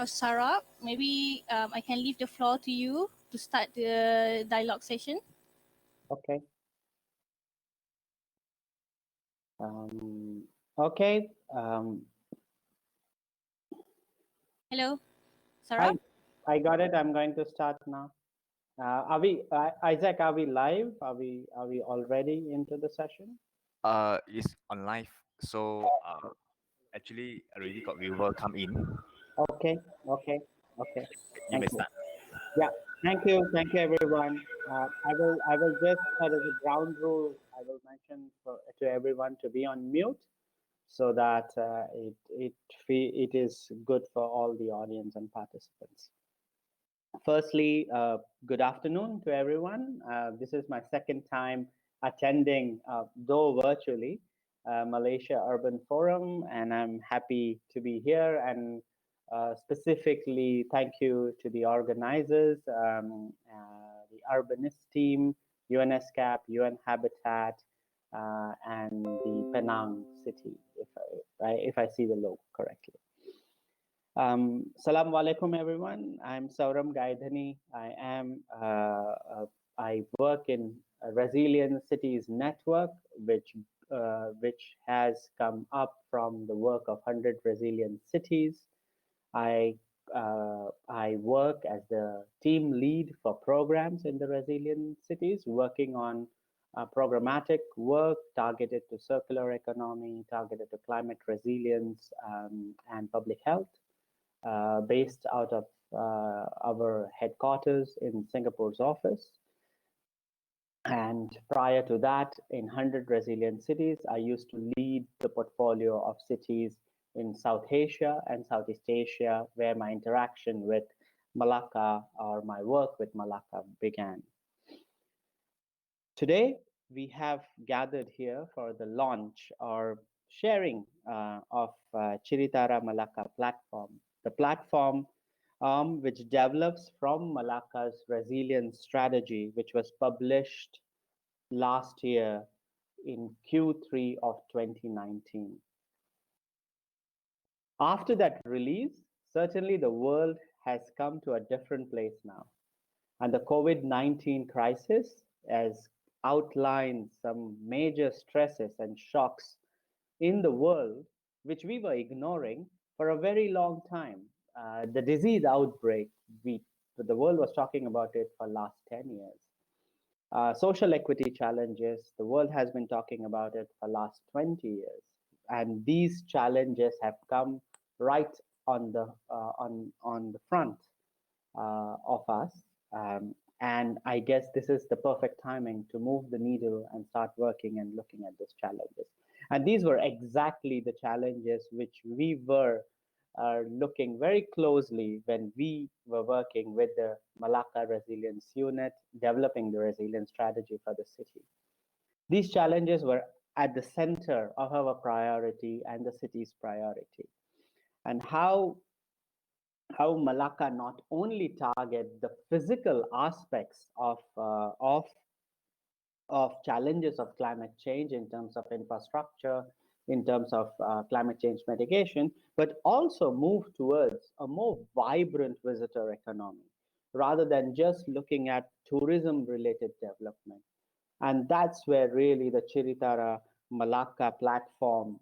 Sarah, maybe I can leave the floor to you to start the dialogue session. Okay. Okay. Hello, Sarah. I got it. I'm going to start now. Are we, Isaac? Are we live? Are we already into the session? It's on live. So actually already got viewer come in. Okay. Okay. Okay. You Thank may you. start. Yeah. Thank you. Thank you, everyone. I will just, as a ground rule, I will mention to everyone to be on mute so that it is good for all the audience and participants. Firstly, good afternoon to everyone. This is my second time attending, though virtually, Malaysia Urban Forum, and I'm happy to be here. And specifically, thank you to the organizers, the Urbanice team, UNSCAP, UN Habitat, and the Penang city, if I see the logo correctly. Assalamu alaikum, everyone. I'm Sauram Gaidhani. I work in a Resilient Cities Network, which has come up from the work of 100 resilient cities. I work as the team lead for programs in the resilient cities, working on programmatic work targeted to circular economy, targeted to climate resilience, and public health. Based out of our headquarters in Singapore's office. And prior to that, in 100 resilient cities, I used to lead the portfolio of cities in South Asia and Southeast Asia, where my interaction with Melaka, or my work with Melaka, began. Today, we have gathered here for the launch or sharing of Ceritera Melaka platform. The platform which develops from Melaka's resilience strategy, which was published last year in Q3 of 2019. After that release, certainly the world has come to a different place now. And the COVID-19 crisis has outlined some major stresses and shocks in the world, which we were ignoring for a very long time. The disease outbreak, the world was talking about it for the last 10 years. Social equity challenges, the world has been talking about it for the last 20 years. And these challenges have come right on the front of us. And I guess this is the perfect timing to move the needle and start working and looking at those challenges. And these were exactly the challenges which we were looking very closely when we were working with the Melaka Resilience Unit, developing the resilience strategy for the city. These challenges were at the center of our priority and the city's priority. And how Melaka not only target the physical aspects of challenges of climate change in terms of infrastructure, in terms of climate change mitigation, but also move towards a more vibrant visitor economy, rather than just looking at tourism-related development. And that's where really the Ceritera Melaka platform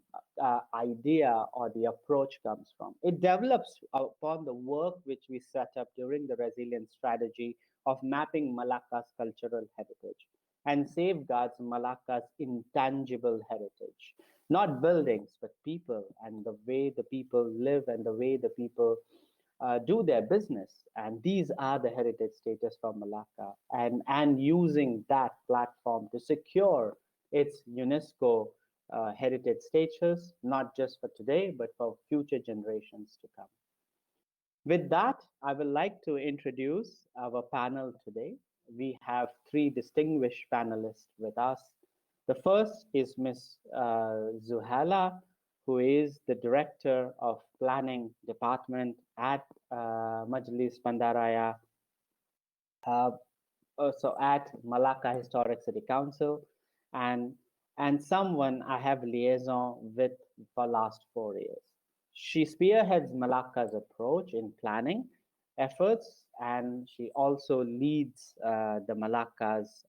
idea or the approach comes from. It develops upon the work which we set up during the resilience strategy of mapping Melaka's cultural heritage and safeguards Melaka's intangible heritage. Not buildings, but people, and the way the people live and the way the people do their business. And these are the heritage status for Melaka, and using that platform to secure its UNESCO heritage status, not just for today, but for future generations to come. With that, I would like to introduce our panel today. We have three distinguished panelists with us. The first is Ms. Zuhaila, who is the Director of Planning Department at Majlis Bandaraya, also at Melaka Historic City Council, and someone I have liaison with for last 4 years. She spearheads Malacca's approach in planning efforts, and she also leads the Malacca's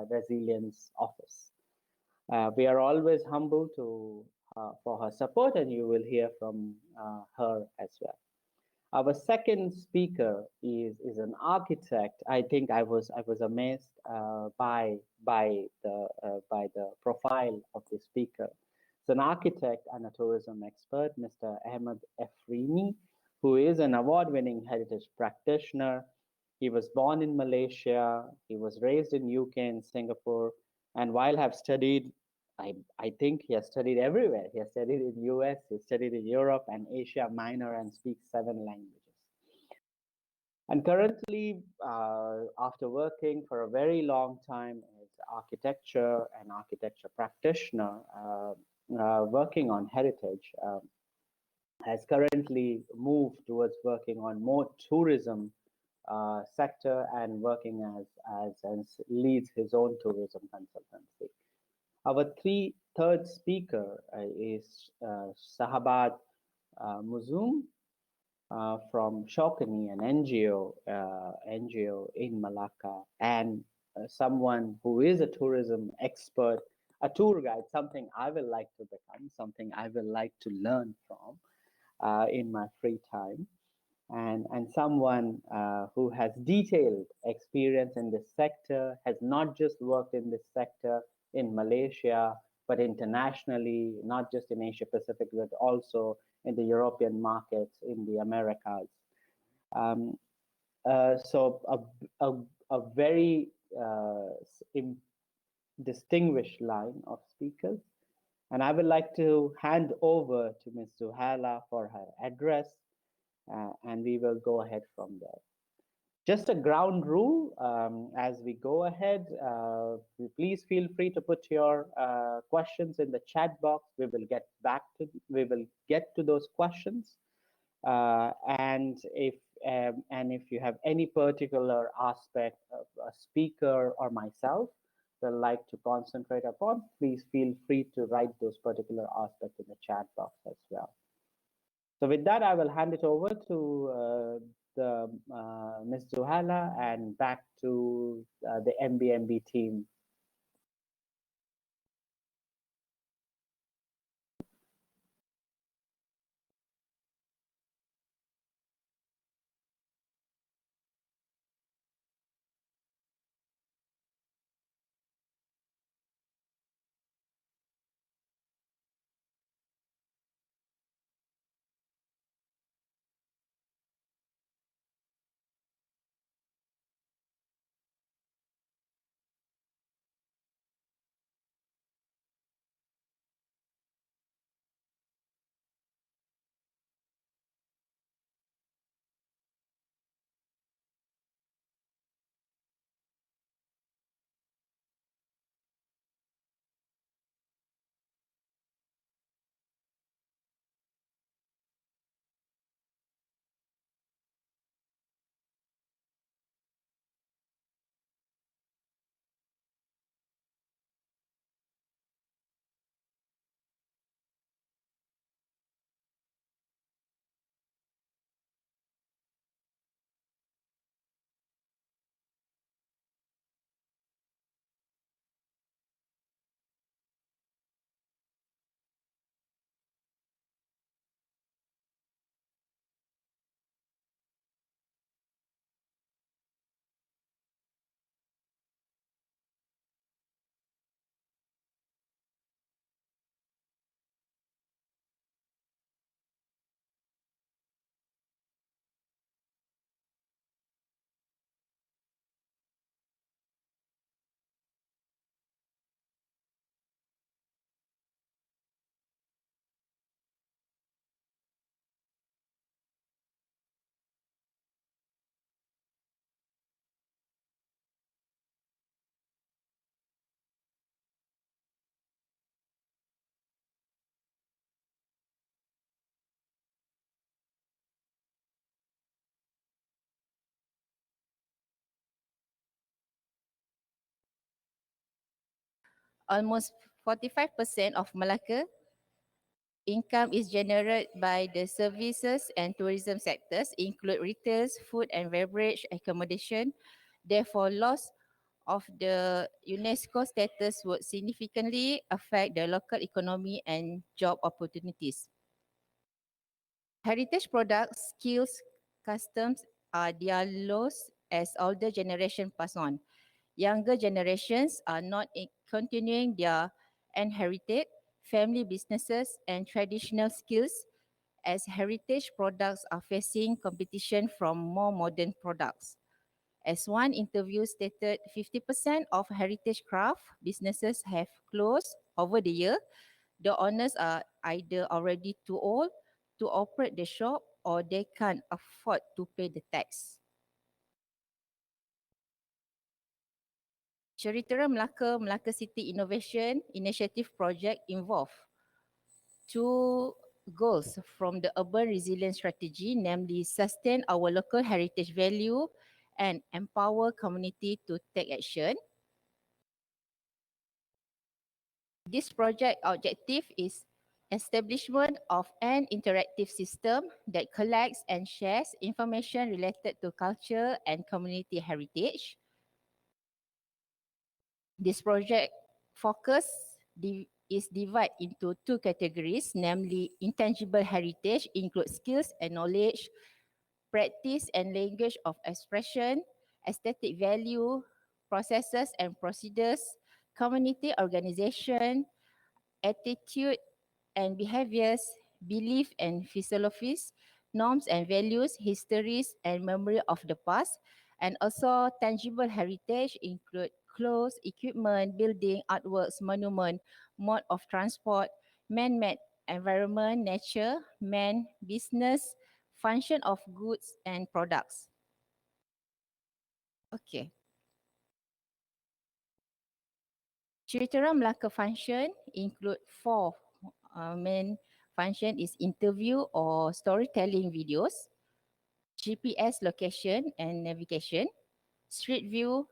Resilience Office. We are always humble for her support, and you will hear from her as well. Our second speaker is an architect. I think I was amazed by the profile of the speaker. It's an architect and a tourism expert, Mr. Ahmed Efrimi, who is an award-winning heritage practitioner. He was born in Malaysia. He was raised in UK and Singapore, and while have studied, I think he has studied everywhere. He has studied in US, he studied in Europe and Asia Minor, and speaks 7 languages. And currently, after working for a very long time as architecture and architecture practitioner, working on heritage, has currently moved towards working on more tourism sector and working as leads his own tourism consultancy. Our third speaker is Sahabat Muzum from Shokani, an NGO in Malacca, and someone who is a tourism expert, a tour guide, something I will like to become, something I will like to learn from in my free time, and someone who has detailed experience in this sector, has not just worked in this sector in Malaysia, but internationally, not just in Asia Pacific, but also in the European markets, in the Americas. Um, so a very distinguished line of speakers. And I would like to hand over to Ms. Zuhaila for her address, and we will go ahead from there. Just a ground rule as we go ahead, please feel free to put your questions in the chat box. We will get to those questions. And if you have any particular aspect of a speaker or myself that like to concentrate upon, please feel free to write those particular aspects in the chat box as well. So with that, I will hand it over to Ms. Zuhala and back to the MBMB team. Almost 45% of Malacca Income is generated by the services and tourism sectors, include retail, food and beverage, accommodation. Therefore, loss of the UNESCO status would significantly affect the local economy and job opportunities. Heritage products, skills, customs are their loss as older generation pass on. Younger generations are not continuing their inherited family businesses and traditional skills, as heritage products are facing competition from more modern products. As one interview stated, 50% of heritage craft businesses have closed over the year. The owners are either already too old to operate the shop or they can't afford to pay the tax. Ceritera Melaka Melaka City Innovation Initiative Project involve two goals from the urban resilience strategy, namely sustain our local heritage value and empower community to take action. This project objective is establishment of an interactive system that collects and shares information related to culture and community heritage. This project focus is divided into two categories, namely intangible heritage includes skills and knowledge, practice and language of expression, aesthetic value, processes and procedures, community organization, attitude and behaviors, belief and philosophies, norms and values, histories and memory of the past, and also tangible heritage include clothes, equipment, building, artworks, monument, mode of transport, man-made environment, nature, man, business, function of goods and products. Okay. Ceritera Melaka function include four main function is interview or storytelling videos, GPS location and navigation, street view,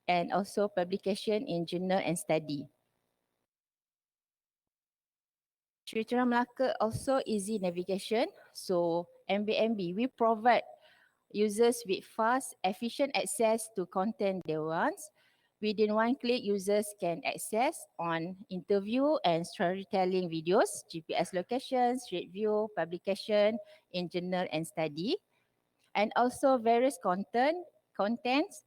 and also publication in journal and study. Ceritera Melaka also easy navigation. So MBMB, we provide users with fast, efficient access to content they want. Within one click, users can access on interview and storytelling videos, GPS location, street view, publication in journal and study, and also various contents,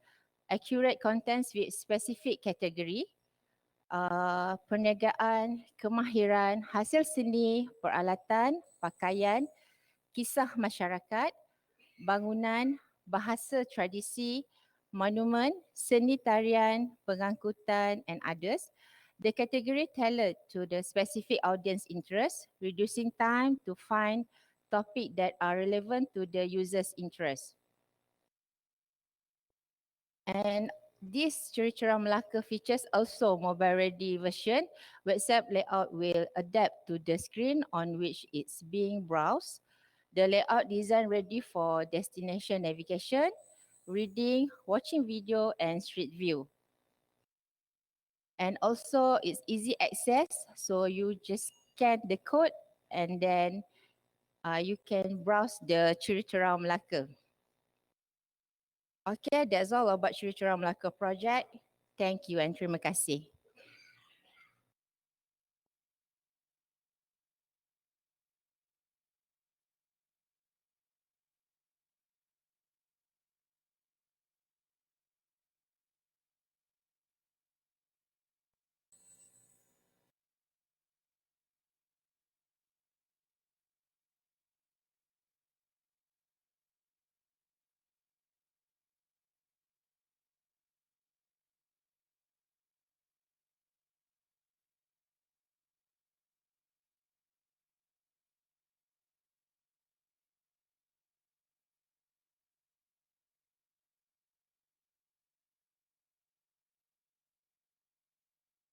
accurate contents with specific category, perniagaan, kemahiran, hasil seni, peralatan, pakaian, kisah masyarakat, bangunan, bahasa tradisi, monumen, seni tarian, pengangkutan and others. The category tailored to the specific audience interest, reducing time to find topics that are relevant to the user's interest. And this Ceritera Melaka features also mobile-ready version. WhatsApp layout will adapt to the screen on which it's being browsed. The layout design ready for destination navigation, reading, watching video, and street view. And also it's easy access, so you just scan the code and then you can browse the Ceritera Melaka. Okay, that's all about Ceritera Melaka project. Thank you and terima kasih.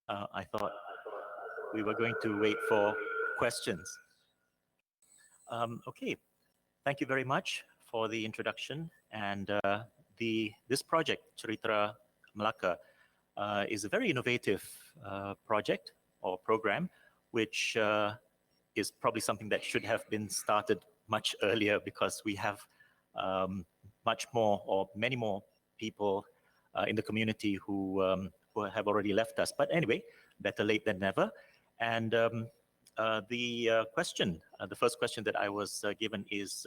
I thought we were going to wait for questions. Okay, thank you very much for the introduction. And this project, Ceritera Melaka, is a very innovative project or program, which is probably something that should have been started much earlier, because we have much more or many more people in the community who have already left us. But anyway, better late than never. And the first question that I was given is,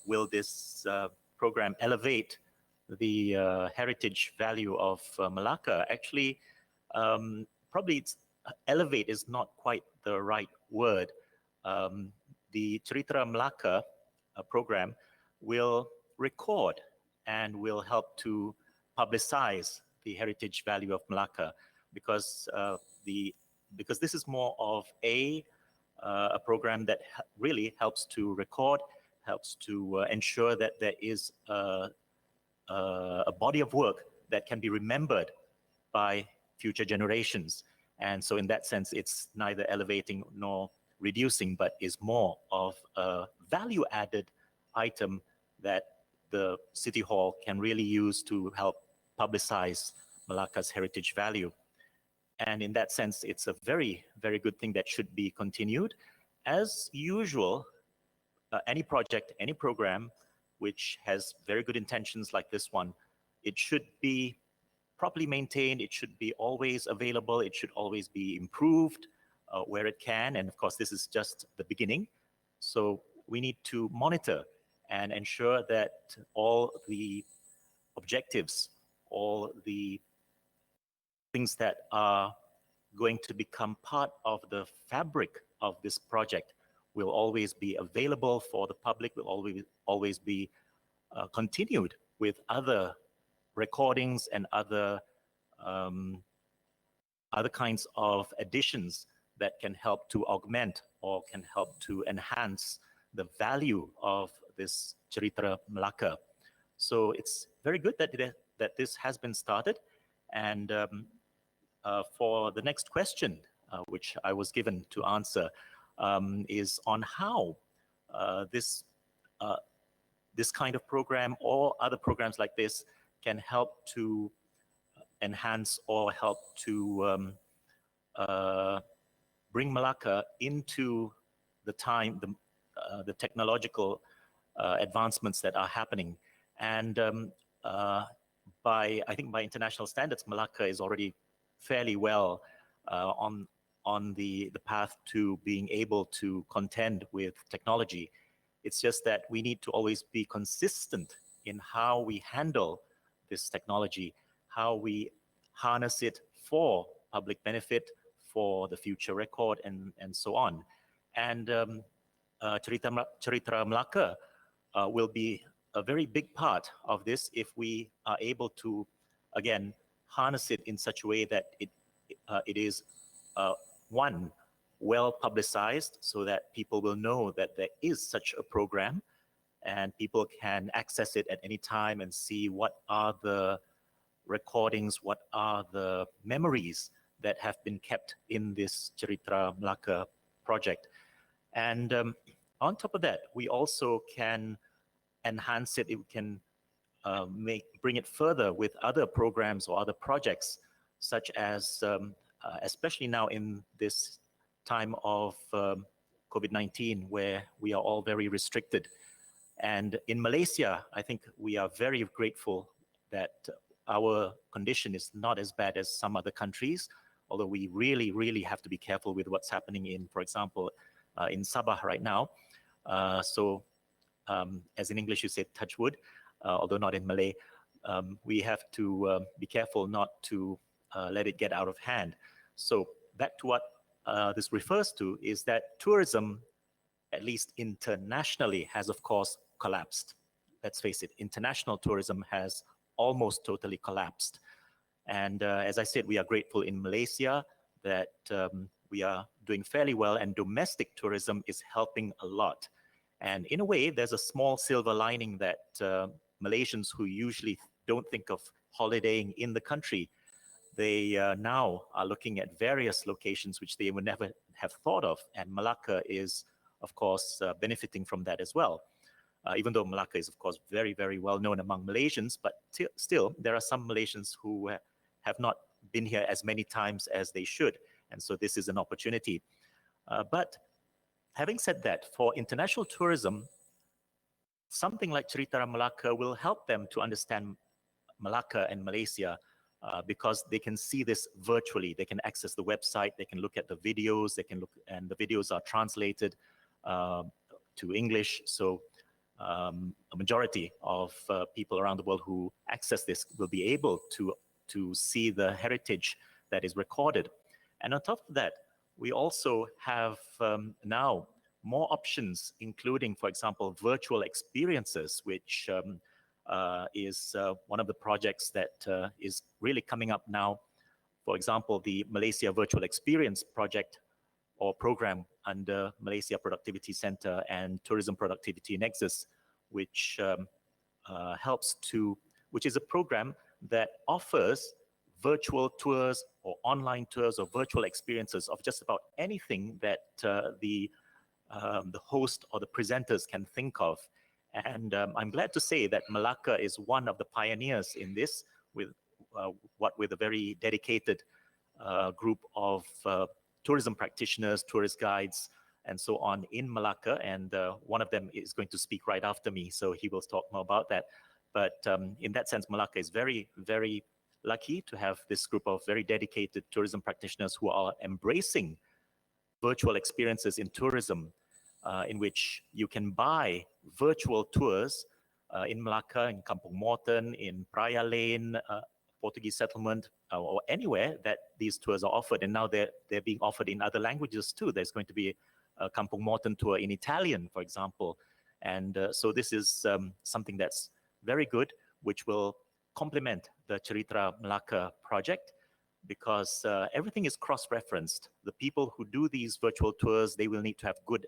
will this program elevate the heritage value of Melaka? Actually, probably elevate is not quite the right word. The Ceritera Melaka program will record and will help to publicize the heritage value of Melaka, because this is more of a program that really helps to record, helps to ensure that there is a body of work that can be remembered by future generations. And so in that sense, it's neither elevating nor reducing, but is more of a value-added item that the City Hall can really use to help publicize Melaka's heritage value. And in that sense, it's a very, very good thing that should be continued. As usual, any project, any program which has very good intentions like this one, it should be properly maintained, it should be always available, it should always be improved where it can. And of course, this is just the beginning. So we need to monitor and ensure that all the objectives, all the things that are going to become part of the fabric of this project will always be available for the public, will always be continued with other recordings and other kinds of additions that can help to augment or can help to enhance the value of this Ceritera Melaka. So it's very good that this has been started. And for the next question, which I was given to answer, is on how this kind of program or other programs like this can help to enhance or help to bring Melaka into the time, the technological advancements that are happening. And I think by international standards, Melaka is already fairly well on the path to being able to contend with technology. It's just that we need to always be consistent in how we handle this technology, how we harness it for public benefit, for the future record, and so on. And Ceritera Melaka will be a very big part of this if we are able to, again, harness it in such a way that it is one, well publicized, so that people will know that there is such a program and people can access it at any time and see what are the recordings, what are the memories that have been kept in this Ceritera Melaka project. And on top of that, we also can enhance it. It can bring it further with other programs or other projects, such as, especially now in this time of COVID-19, where we are all very restricted. And in Malaysia, I think we are very grateful that our condition is not as bad as some other countries, although we really, really have to be careful with what's happening in, for example, in Sabah right now. As in English, you say touch wood, although not in Malay. We have to be careful not to let it get out of hand. So back to what this refers to is that tourism, at least internationally, has of course collapsed. Let's face it, international tourism has almost totally collapsed. And as I said, we are grateful in Malaysia that we are doing fairly well, and domestic tourism is helping a lot. And in a way, there's a small silver lining that Malaysians who usually don't think of holidaying in the country, they now are looking at various locations which they would never have thought of. And Melaka is, of course, benefiting from that as well. Even though Melaka is, of course, very, very well known among Malaysians, but still, there are some Malaysians who have not been here as many times as they should. And so this is an opportunity. But having said that, for international tourism, something like Ceritera Melaka will help them to understand Malacca and Malaysia because they can see this virtually. They can access the website, they can look at the videos, they can look, and the videos are translated to English. So a majority of people around the world who access this will be able to see the heritage that is recorded. And on top of that, we also have now more options, including, for example, virtual experiences, which is one of the projects that is really coming up now. For example, the Malaysia Virtual Experience project or program under Malaysia Productivity Center and Tourism Productivity Nexus, which helps to, which is a program that offers virtual tours or online tours or virtual experiences of just about anything that the host or the presenters can think of. And I'm glad to say that Melaka is one of the pioneers in this, with with a very dedicated group of tourism practitioners, tourist guides, and so on in Melaka. And one of them is going to speak right after me, so he will talk more about that. But in that sense, Melaka is very, very lucky to have this group of very dedicated tourism practitioners who are embracing virtual experiences in tourism, in which you can buy virtual tours in Melaka, in Kampung Morton, in Praia Lane, Portuguese settlement, or anywhere that these tours are offered. And now they're being offered in other languages too. There's going to be a Kampung Morton tour in Italian, for example. And so this is something that's very good, which will complement the Ceritera Melaka project, because everything is cross-referenced. The people who do these virtual tours, they will need to have good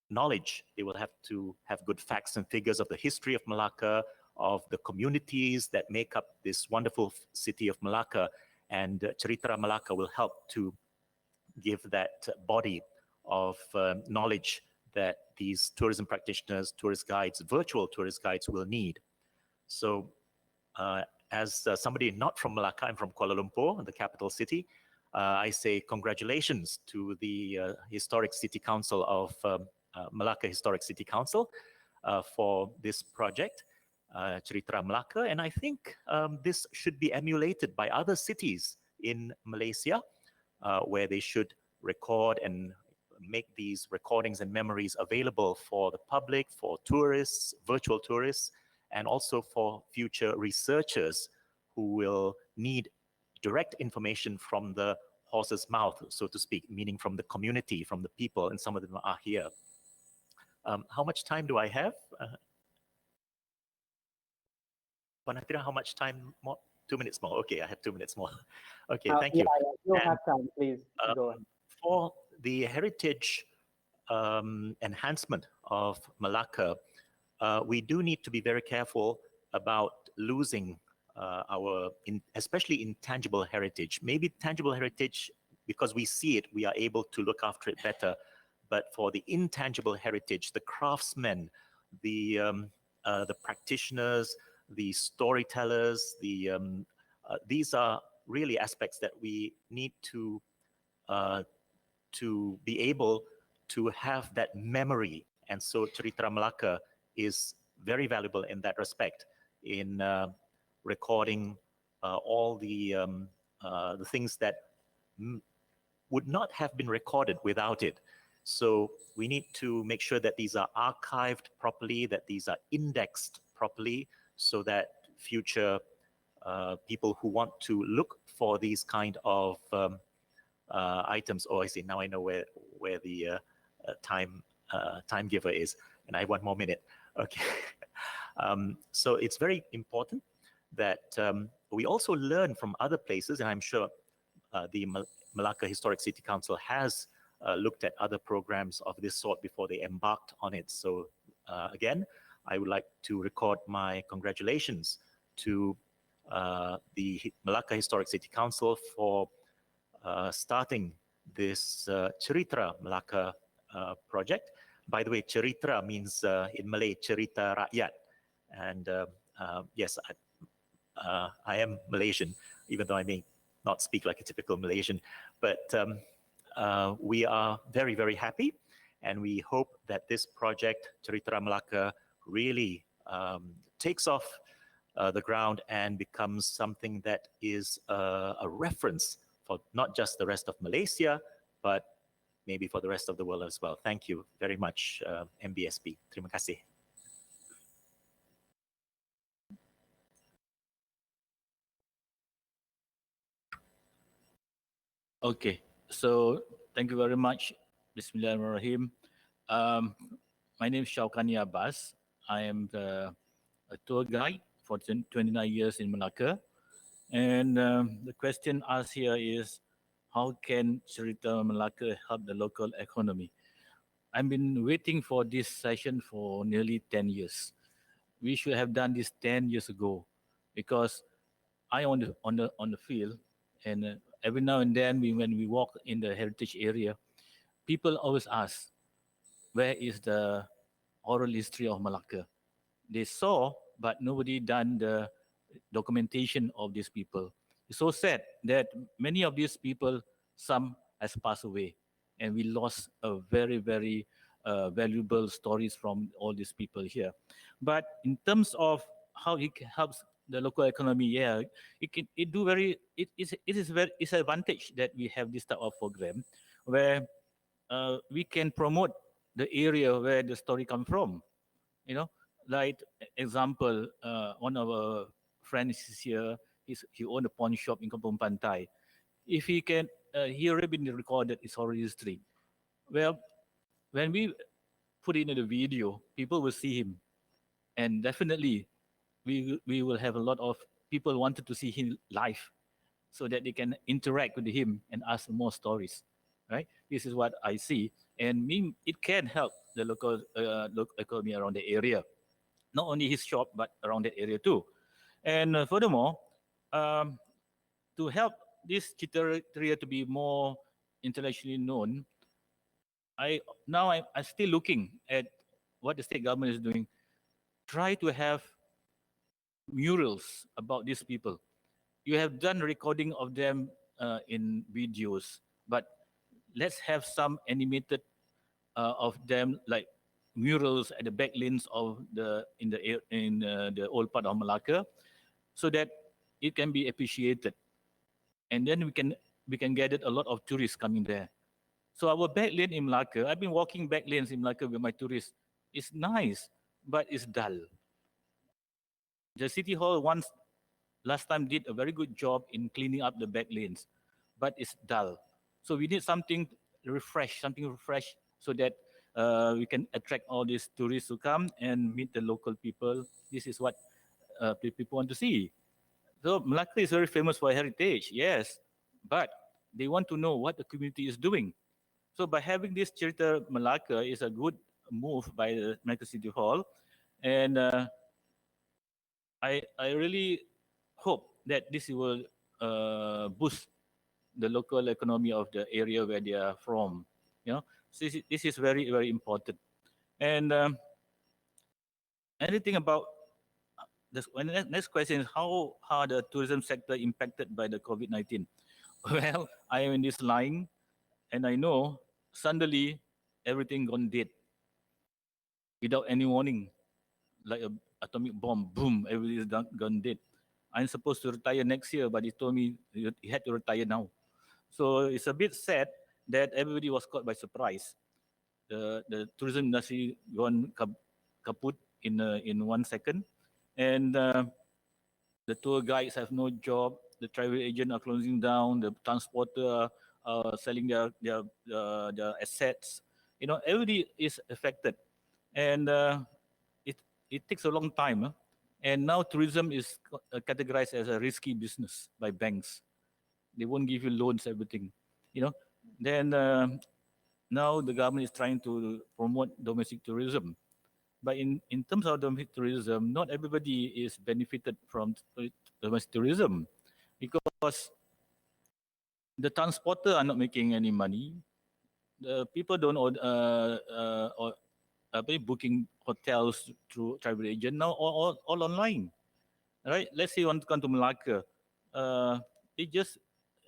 knowledge. They will have to have good facts and figures of the history of Melaka, of the communities that make up this wonderful city of Melaka. And Ceritera Melaka will help to give that body of knowledge that these tourism practitioners, tourist guides, virtual tourist guides will need. So as somebody not from Melaka, I'm from Kuala Lumpur, the capital city, I say congratulations to the Historic City Council of Melaka Historic City Council for this project, Ceritera Melaka. And I think this should be emulated by other cities in Malaysia, where they should record and make these recordings and memories available for the public, for tourists, virtual tourists, and also for future researchers who will need direct information from the horse's mouth, so to speak, meaning from the community, from the people, and some of them are here. How much time do I have? Panatira, how much time more? 2 minutes more. Okay, I have 2 minutes more. Okay, thank you. Yeah, you have time, please go ahead. For the heritage enhancement of Melaka, we do need to be very careful about losing our, especially intangible heritage. Maybe tangible heritage, because we see it, we are able to look after it better. But for the intangible heritage, the craftsmen, the practitioners, the storytellers, these are really aspects that we need to be able to have that memory. And so Ceritera Melaka is very valuable in that respect, in recording all the things that would not have been recorded without it. So we need to make sure that these are archived properly, that these are indexed properly, so that future people who want to look for these kind of items. Oh, I see. Now I know where the time giver is, and I have 1 more minute. Okay. So it's very important that we also learn from other places, and I'm sure the Melaka Historic City Council has looked at other programs of this sort before they embarked on it. So again, I would like to record my congratulations to the Melaka Historic City Council for starting this Ceritera Melaka project. By the way, Ceritera means in Malay, cerita rakyat. And yes, I am Malaysian, even though I may not speak like a typical Malaysian. But we are very, very happy. And we hope that this project, Ceritera Melaka, really takes off the ground and becomes something that is a reference for not just the rest of Malaysia, but maybe for the rest of the world as well. Thank you very much, MBSP. Terima kasih. Okay, so thank you very much. Bismillahirrahmanirrahim. My name is Shaukani Abbas. I am a tour guide for 29 years in Melaka. And the question asked here is, how can Ceritera Melaka help the local economy? I've been waiting for this session for nearly 10 years. We should have done this 10 years ago, because I on the field, and every now and then when we walk in the heritage area, people always ask, where is the oral history of Melaka? They saw, but nobody done the documentation of these people. It's so sad that many of these people, some has passed away, and we lost a very, very valuable stories from all these people here. But in terms of how it helps the local economy, yeah, it's an advantage that we have this type of program where we can promote the area where the story come from. You know, like example, one of our friends is here. He owned a pawn shop in Kampung Pantai. If he can, he already been recorded his oral history. Well, when we put it in the video, people will see him, and definitely we will have a lot of people wanted to see him live, so that they can interact with him and ask more stories. Right? This is what I see, and it can help the local economy around the area, not only his shop but around that area too. And furthermore, to help this Ceritera to be more internationally known, I'm still looking at what the state government is doing. Try to have murals about these people. You have done recording of them in videos, but let's have some animated of them, like murals at the back lanes of in the old part of Melaka, so that it can be appreciated, and then we can gather a lot of tourists coming there. So our back lane in Melaka, I've been walking back lanes in Melaka with my tourists. It's nice, but it's dull. The city hall last time did a very good job in cleaning up the back lanes, but it's dull. So we need something refresh, so that we can attract all these tourists to come and meet the local people. This is what people want to see. So Melaka is very famous for heritage, yes, but they want to know what the community is doing. So by having this Ceritera Melaka is a good move by the Melaka City Hall, and I really hope that this will boost the local economy of the area where they are from. You know, so this is very, very important. And anything about this? Next question is, how are the tourism sector impacted by the COVID-19? Well, I am in this line, and I know suddenly everything gone dead without any warning, like a atomic bomb. Boom, everything is gone dead. I'm supposed to retire next year, but he told me he had to retire now. So it's a bit sad that everybody was caught by surprise. The tourism industry gone kaput in 1 second, and the tour guides have no job. The travel agent are closing down. The transporter are selling their assets. You know, everybody is affected, and it takes a long time. Huh? And now tourism is categorized as a risky business by banks. They won't give you loans, everything. You know, then now the government is trying to promote domestic tourism. But in terms of domestic tourism, not everybody is benefited from domestic tourism, because the transporter are not making any money. The people don't booking hotels through travel agent now, all online. Right? Let's say you want to come to Melaka, they just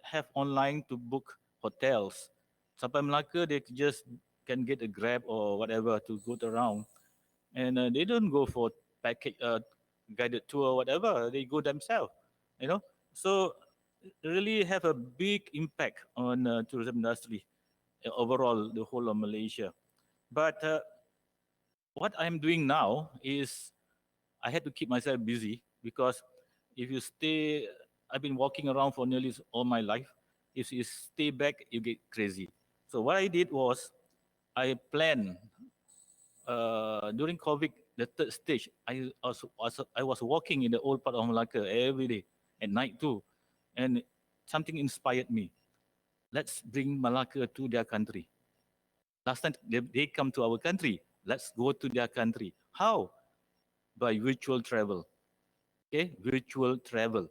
have online to book hotels. Sampai Melaka, they just can get a Grab or whatever to go around, and they don't go for package guided tour or whatever. They go themselves, you know. So really have a big impact on tourism industry overall, the whole of Malaysia. But what I'm doing now is I had to keep myself busy because if you stay, I've been walking around for nearly all my life. If you stay back, you get crazy. So what I did was I planned during COVID, the third stage. I was walking in the old part of Melaka every day at night too, and something inspired me. Let's bring Malacca to their country. Last time they come to our country. Let's go to their country. How? By virtual travel. Okay, virtual travel.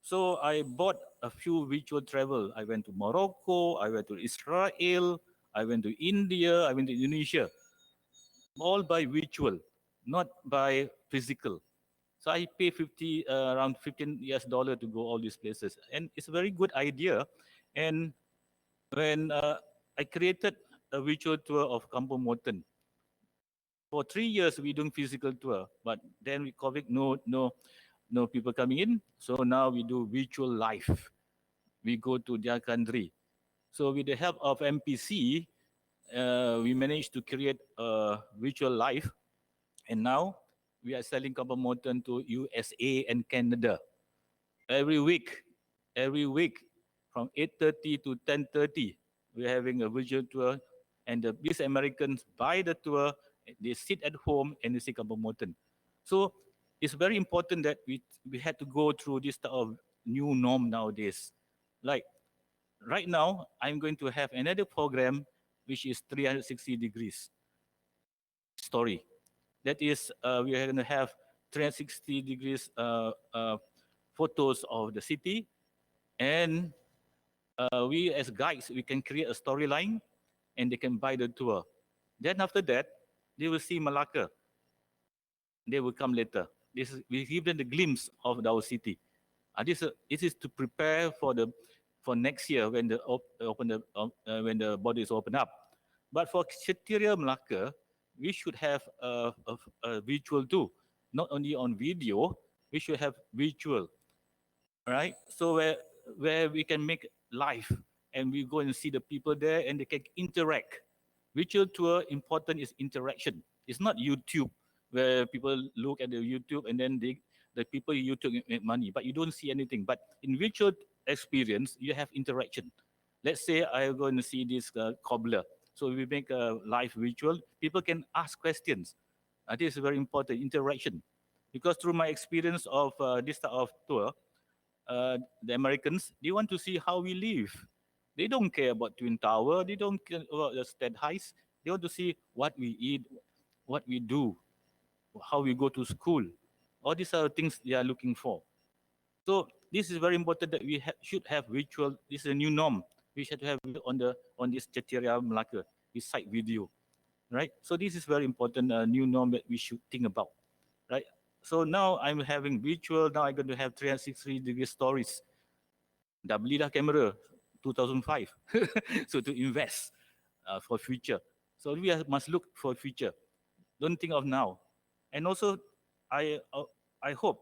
So I bought a few virtual travel. I went to Morocco, I went to Israel, I went to India, I went to Indonesia. All by virtual, not by physical. So I pay around 15 US dollar to go all these places. And it's a very good idea. And when I created a virtual tour of Kampung Moten, for 3 years we doing physical tour, but then with COVID, no people coming in. So now we do virtual live. We go to their country. So with the help of MPC, we managed to create a virtual live, and now we are selling Kampung Moten to USA and Canada every week. Every week from 8:30 to 10:30, we're having a virtual tour, and these Americans buy the tour. They sit at home and they see Kampung Moten. So it's very important that we had to go through this type of new norm nowadays. Like right now, I'm going to have another program which is 360 degrees story. That is, we are going to have 360 degrees photos of the city, and we as guides, we can create a storyline and they can buy the tour. Then after that, they will see Malacca. They will come later. We give them the glimpse of our city. This is to prepare for next year when when the borders open up. But for Ceritera Melaka, we should have a virtual too, not only on video. We should have virtual, right? So where we can make live and we go and see the people there and they can interact. Virtual tour important is interaction. It's not YouTube where people look at the YouTube and then the people YouTube make money, but you don't see anything. But in virtual experience, you have interaction. Let's say I'm going to see this cobbler. So we make a live virtual. People can ask questions. This is very important, interaction. Because through my experience of this type of tour, the Americans, they want to see how we live. They don't care about Twin Tower. They don't care about the State Heights. They want to see what we eat, what we do, how we go to school. All these are things they are looking for. So this is very important that we should have virtual. This is a new norm. We should have on this Ceritera Melaka, this site video, right? So this is very important new norm that we should think about, right? So now I'm having virtual. Now I'm going to have 360-degree stories. Dah beli dah kamera 2005. So to invest for future. So we must look for future. Don't think of now. And also, I hope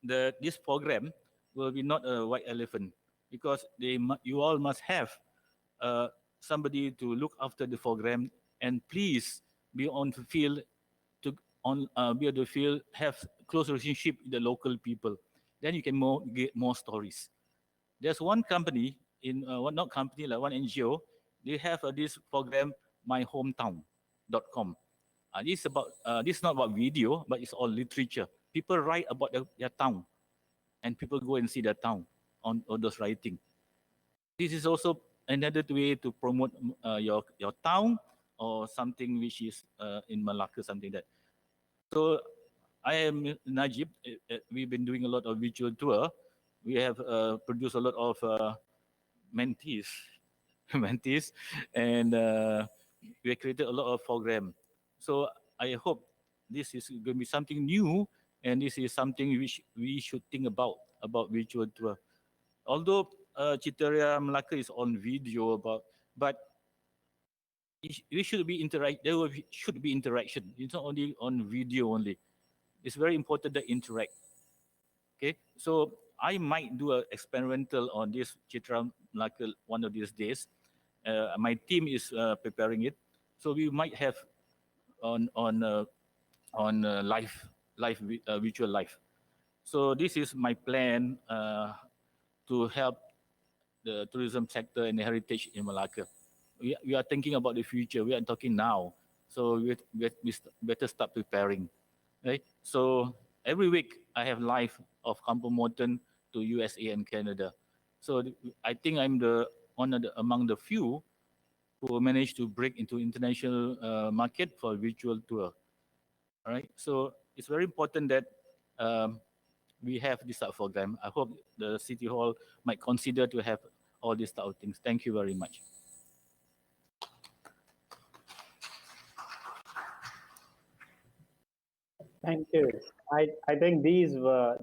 that this program will be not a white elephant, because you all must have somebody to look after the program, and please be on the field be on the field, have close relationship with the local people. Then you can get more stories. There's one company not company, like one NGO. They have this program, myhometown.com. This is not about video, but it's all literature. People write about their town, and people go and see their town on those writing. This is also another way to promote your town or something which is in Malacca, something that. So I am Najib. We've been doing a lot of virtual tour. We have produced a lot of mentees, and we have created a lot of program. So I hope this is going to be something new, and this is something which we should think about virtual tour. Although Ceritera Melaka is on video, but we should be should be interaction. It's not only on video only. It's very important to interact. Okay, so I might do an experimental on this Ceritera Melaka one of these days. My team is preparing it, so we might have on virtual live. So this is my plan to help the tourism sector and the heritage in Malacca. We are thinking about the future. We are talking now, so we better start preparing, right? So every week I have live of Kampung Morton to USA and Canada. So I think I'm the one of among the few who managed to break into international market for virtual tour. All right. So it's very important that we have this type of program. I hope the City Hall might consider to have all these type of things. Thank you very much. Thank you. I think these were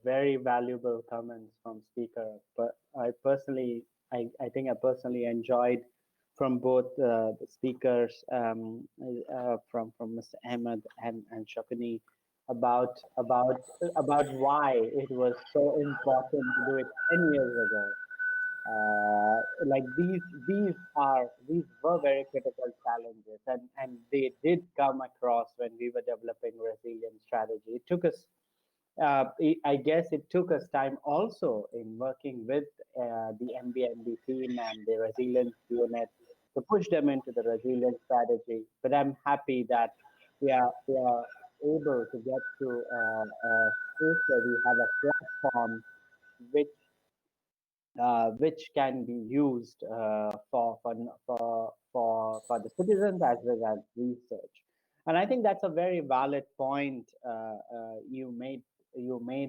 very valuable comments from speaker. But I think I personally enjoyed from both the speakers, from Mr. Ahmed and Shapini, about why it was so important to do it 10 years ago. Like these were very critical challenges, and they did come across when we were developing resilience strategy. It took us, I guess, it took us time also in working with the MBMB team and the resilience unit to push them into the resilience strategy. But I'm happy that we are able to get to a space where we have a platform which which can be used for the citizens as well as research. And I think that's a very valid point you made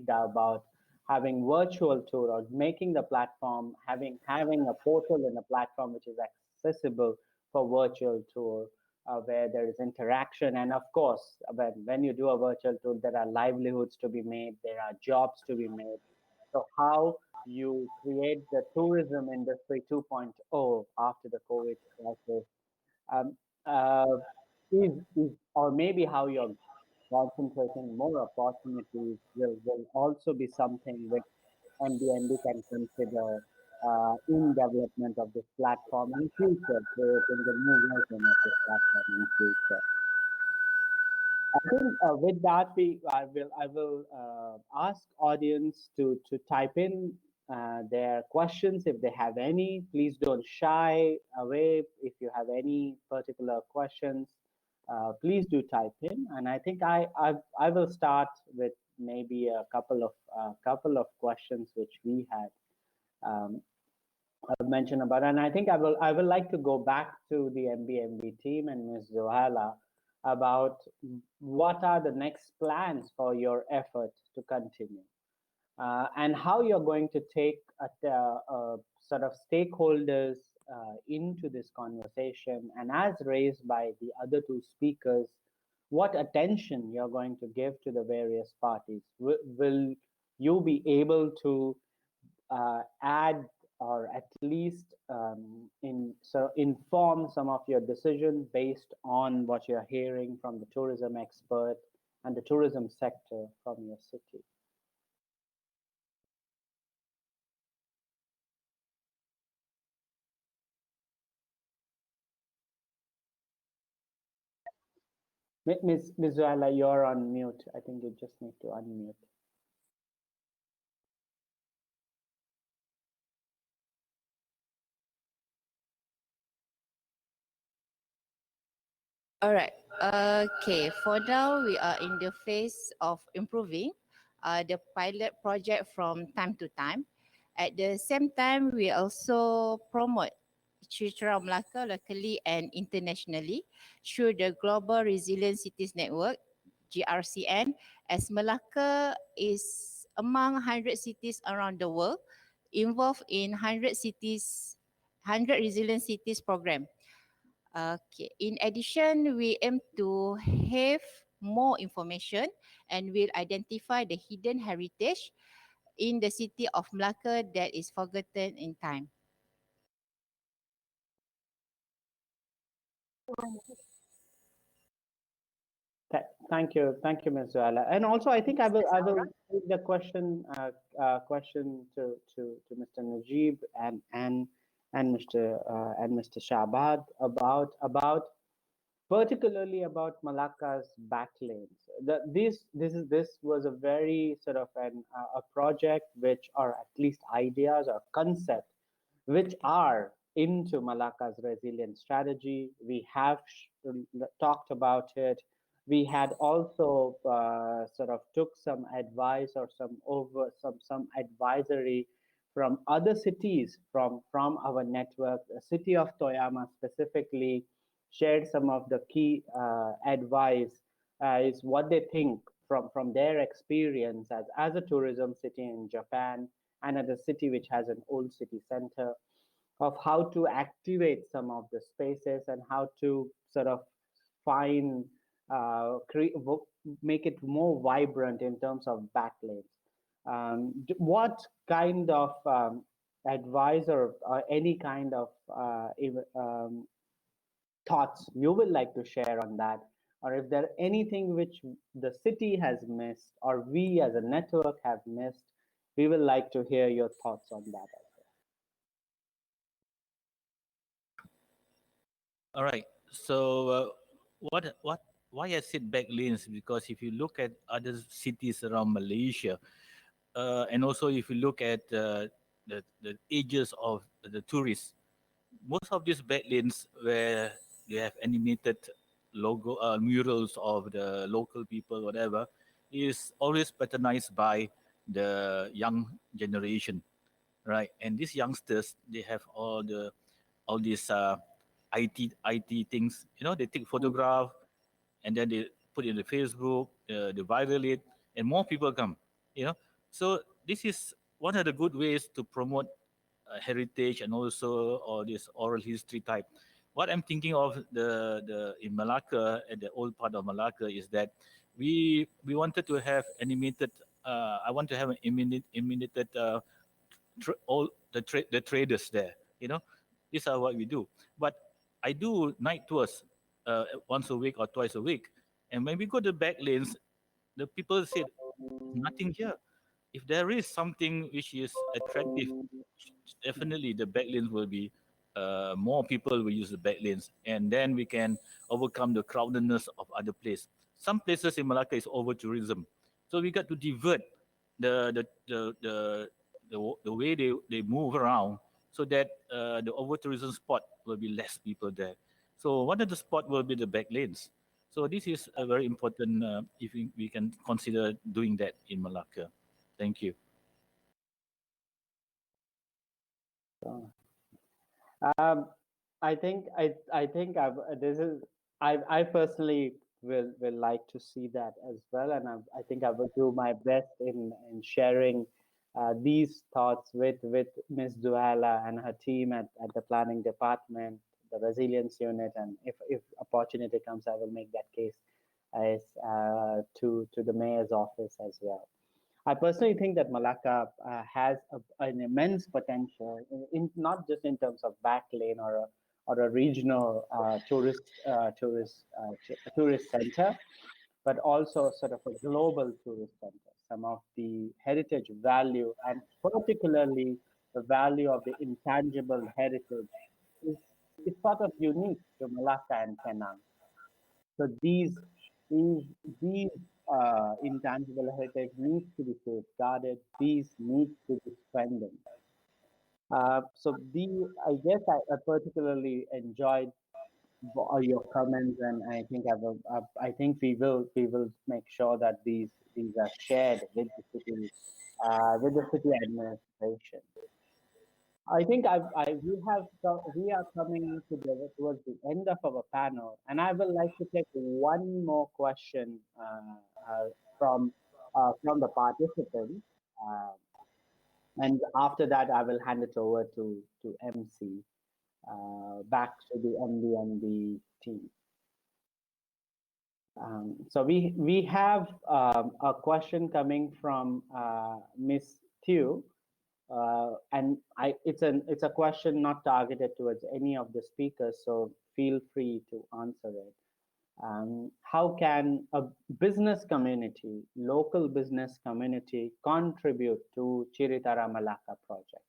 about having virtual tour or making the platform having a portal and a platform which is accessible for virtual tour. Where there is interaction, and of course, when you do a virtual tour, there are livelihoods to be made, there are jobs to be made. So how you create the tourism industry 2.0 after the COVID crisis, um, uh, or maybe how you're concentrating more opportunities will also be something which MBND can consider in development of this platform in future, creating the new version of this platform in future. I think with that, I will ask audience to type in their questions if they have any. Please don't shy away if you have any particular questions. Please do type in, and I think I will start with maybe a couple of questions which we had mentioned about, and I think I will like to go back to the MBMB team and Ms. Zohala about what are the next plans for your effort to continue, and how you're going to take sort of stakeholders into this conversation, and as raised by the other two speakers, what attention you're going to give to the various parties. Will you be able to add or at least inform some of your decision based on what you're hearing from the tourism expert and the tourism sector from your city? Ms. Zuala, you're on mute. I think you just need to unmute. All right. Okay. For now, we are in the phase of improving the pilot project from time to time. At the same time, we also promote Ceritera Melaka locally and internationally through the Global Resilient Cities Network, GRCN, as Melaka is among 100 cities around the world involved in 100 resilient cities program. Okay. In addition, we aim to have more information and will identify the hidden heritage in the city of Melaka that is forgotten in time. Thank you, Ms. Zuala. And also, I think I will take the question to Mr. Najib and Mr. Shabad about particularly about Malacca's backlanes. This was a very sort of a project which, or at least ideas or concept, which are into Malacca's resilient strategy. We have talked about it. We had also sort of took some advice or some advisory from other cities from our network. The city of Toyama specifically shared some of the key advice is what they think from their experience as a tourism city in Japan and as a city which has an old city center, of how to activate some of the spaces and how to sort of find make it more vibrant in terms of backlanes. What kind of advice or any kind of thoughts you would like to share on that, or if there anything which the city has missed or we as a network have missed, we would like to hear your thoughts on that as well. All right. So why I said backlanes? Because if you look at other cities around Malaysia, and also if you look at the ages of the tourists, most of these backlanes where they have animated logo murals of the local people, whatever, is always patronized by the young generation, right? And these youngsters, they have all these IT things. You know, they take photograph and then they put it in the Facebook, they viral it, and more people come. You know, so this is one of the good ways to promote heritage and also all this oral history type. What I'm thinking of the in Malacca, at the old part of Malacca, is that we wanted to have animated. I want to have an animated all the traders there. You know, these are what we do. But I do night tours once a week or twice a week, and when we go to back lanes, the people said nothing here. If there is something which is attractive, definitely the back lanes will be more people will use the back lanes, and then we can overcome the crowdedness of other places. Some places in Malacca is over tourism, so we got to divert the way they move around so that the over tourism spot will be less people there. So one of the spot will be the back lanes. So this is a very important if we can consider doing that in Malacca. Thank you. I think this is I personally will like to see that as well, and I think I will do my best in sharing these thoughts with Ms. Duala and her team at the planning department, the resilience unit, and if opportunity comes, I will make that case as to the mayor's office as well. I personally think that Malacca has an immense potential, in not just in terms of backlane or a regional tourist center, but also sort of a global tourist center. Some of the heritage value, and particularly the value of the intangible heritage, is sort of unique to Malacca and Penang. So these these intangible heritage needs to be safeguarded. These need to be strengthened. I guess I particularly enjoyed your comments, and I think I think we will make sure that these are shared with the city administration. I think we are coming towards the end of our panel, and I would like to take one more question from the participants, and after that I will hand it over to MC, back to the MD and the team. So we have a question coming from Miss Thieu. And it's a question not targeted towards any of the speakers, so feel free to answer it. How can a business community, local business community, contribute to Ceritera Melaka project?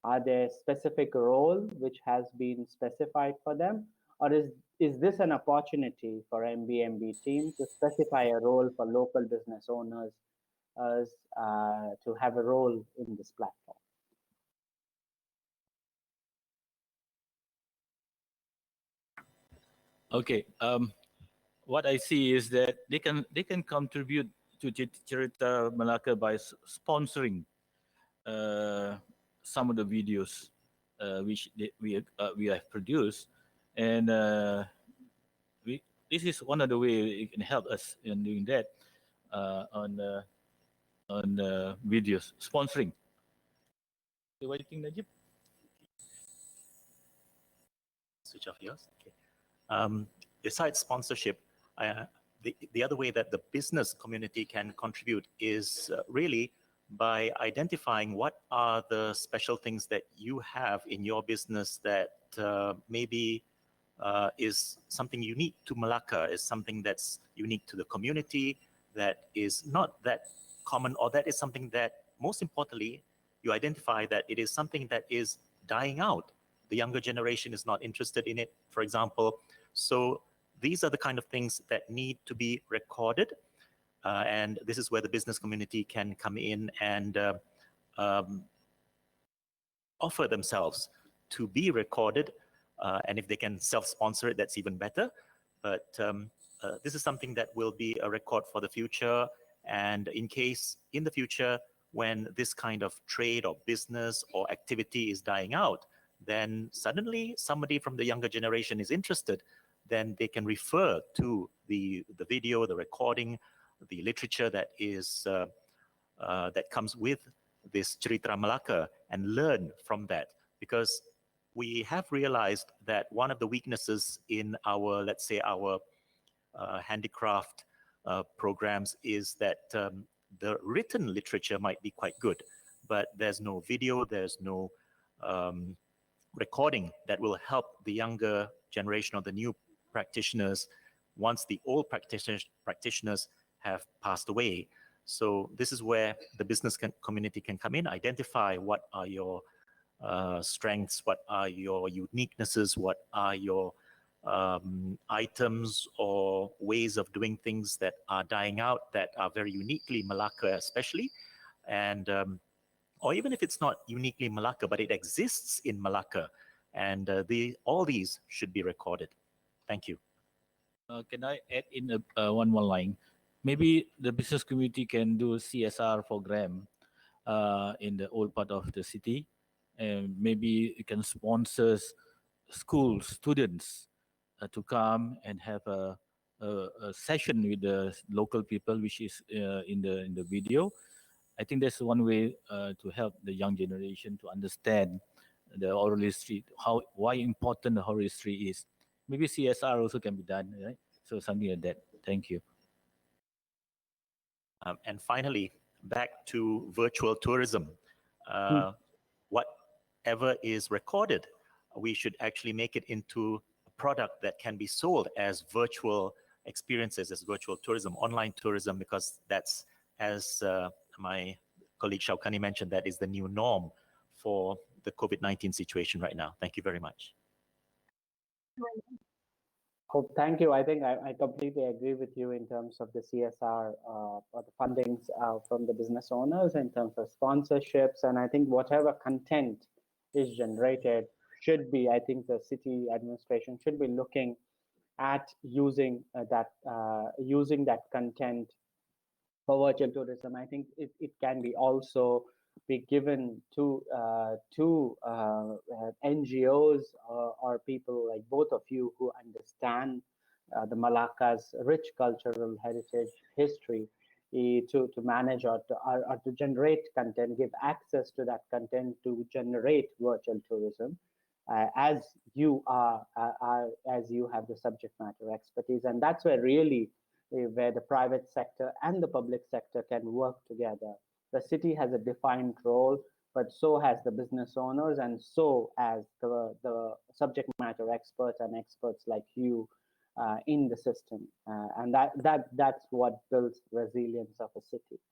Are there specific role which has been specified for them, or is this an opportunity for MBMB team to specify a role for local business owners to have a role in this platform? Okay. What I see is that they can contribute to Cerita Melaka by sponsoring some of the videos which we have produced, and this is one of the way it can help us in doing that on videos sponsoring. What do you think, Najib? Switch off yours. Okay. Besides sponsorship, the other way that the business community can contribute is really by identifying what are the special things that you have in your business that maybe is something unique to Melaka, is something that's unique to the community, that is not that common, or that is something that, most importantly, you identify that it is something that is dying out. The younger generation is not interested in it, for example. So these are the kind of things that need to be recorded. And this is where the business community can come in and offer themselves to be recorded. And if they can self-sponsor it, that's even better. But this is something that will be a record for the future. And in case in the future, when this kind of trade or business or activity is dying out, then suddenly somebody from the younger generation is interested, then they can refer to the video, the recording, the literature that is that comes with this Ceritera Melaka and learn from that. Because we have realized that one of the weaknesses in our, let's say, our handicraft programs is that the written literature might be quite good, but there's no video, there's no recording that will help the younger generation or the new practitioners once the old practitioners have passed away. So this is where the business community can come in, identify what are your strengths, what are your uniquenesses, what are your items or ways of doing things that are dying out, that are very uniquely Melaka especially, and or even if it's not uniquely Melaka, but it exists in Melaka, and all these should be recorded. Thank you. Can I add in one more line? Maybe the business community can do a CSR program in the old part of the city, and maybe it can sponsor schools, students to come and have a session with the local people, which is in the video. I think that's one way to help the young generation to understand the oral history, why important the oral history is. Maybe CSR also can be done, right? So something like that. Thank you. And finally, back to virtual tourism. Whatever is recorded, we should actually make it into a product that can be sold as virtual experiences, as virtual tourism, online tourism, because that's, as my colleague Shaukani mentioned, that is the new norm for the COVID-19 situation right now. Thank you very much. Oh, thank you. I think I completely agree with you in terms of the CSR or the fundings from the business owners in terms of sponsorships. And I think whatever content is generated should be, I think the city administration should be looking at using that content for virtual tourism. I think it can be also be given to NGOs or people like both of you who understand the Malacca's rich cultural heritage history to manage or to generate content, give access to that content to generate virtual tourism. As you have the subject matter expertise, and that's where really where the private sector and the public sector can work together. The city has a defined role. but so has the business owners, and so as the subject matter experts and experts like you in the system. And that's what builds resilience of a city.